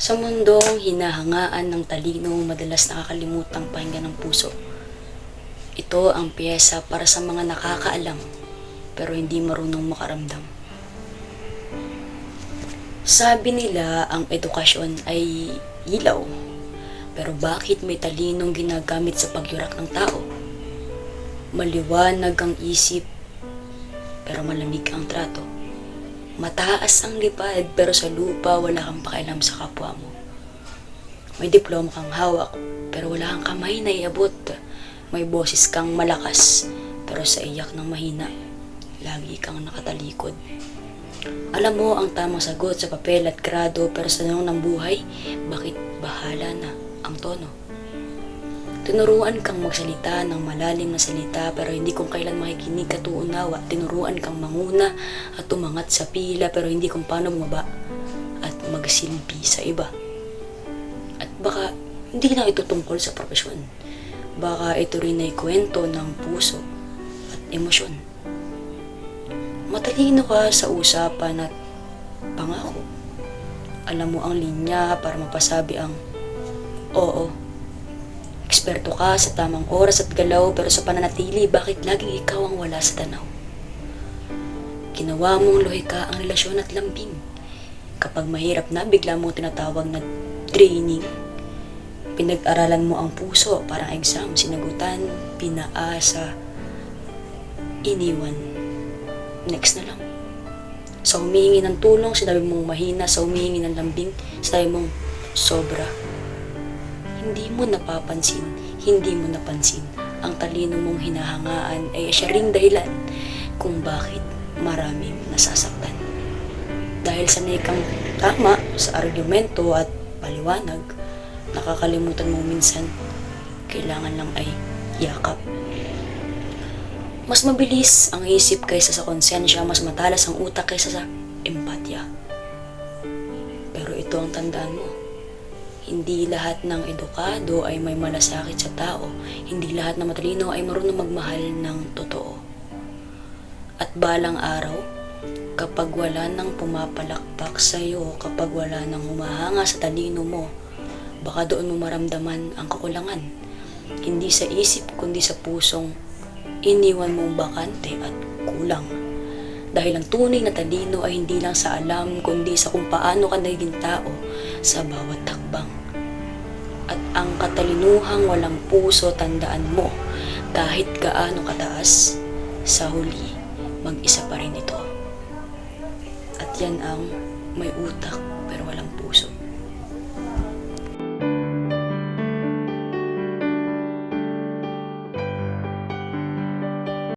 Sa mundong hinahangaan ng talino, madalas nakakalimutang pakinggan ng puso. Ito ang piyesa para sa mga nakakaalam pero hindi marunong makaramdam. Sabi nila ang edukasyon ay ilaw, pero bakit may talinong ginagamit sa pagyurak ng tao? Maliwanag ang isip pero malamig ang trato. Mataas ang lipad pero sa lupa wala kang pakialam sa kapwa mo. May diploma kang hawak pero wala kang kamay na iabot. May boses kang malakas pero sa iyak ng mahina, lagi kang nakatalikod. Alam mo ang tamang sagot sa papel at grado pero sa tanong ng buhay, bakit bahala na ang tono? Tinuruan kang magsalita ng malalim na salita pero hindi kung kailan makikinig at uunawa. Tinuruan kang manguna at umangat sa pila pero hindi kung paano bumaba at magsilbi sa iba. At baka hindi na ito tungkol sa propesyon. Baka ito rin ay kwento ng puso at emosyon. Matalino ka sa usapan at pangako. Alam mo ang linya para mapasabi ang oo. Eksperto ka sa tamang oras at galaw pero sa pananatili, bakit laging ikaw ang wala sa tanaw? Ginawa mong lohika ang relasyon at lambing. Kapag mahirap na, bigla mong tinatawag na training. Pinag-aralan mo ang puso, parang exam, sinagutan, pinaasa, iniwan. Next na lang. Sa humihingi ng tulong, sinabi mong mahina. Sa humihingi ng lambing, sinabi mong sobra. Hindi mo napapansin, hindi mo napansin ang talino mong hinahangaan ay siya ring dahilan kung bakit maraming nasasaktan. Dahil sanay kang tama sa argumento at paliwanag, nakakalimutan mo minsan, kailangan lang ay yakap. Mas mabilis ang isip kaysa sa konsensya, mas matalas ang utak kaysa sa empatya. Pero ito ang tandaan mo. Hindi lahat ng edukado ay may malasakit sa tao. Hindi lahat ng matalino ay marunong magmahal ng totoo. At balang araw, kapag wala nang pumapalakpak sa iyo, kapag wala nang humahanga sa talino mo, baka doon mo maramdaman ang kakulangan. Hindi sa isip kundi sa pusong iniwan mong bakante at kulang. Dahil ang tunay na talino ay hindi lang sa alam, kundi sa kung paano ka naging tao sa bawat takbang. At ang katalinuhang walang puso, tandaan mo, kahit gaano kataas, sa huli, mag-isa pa rin ito. At yan ang may utak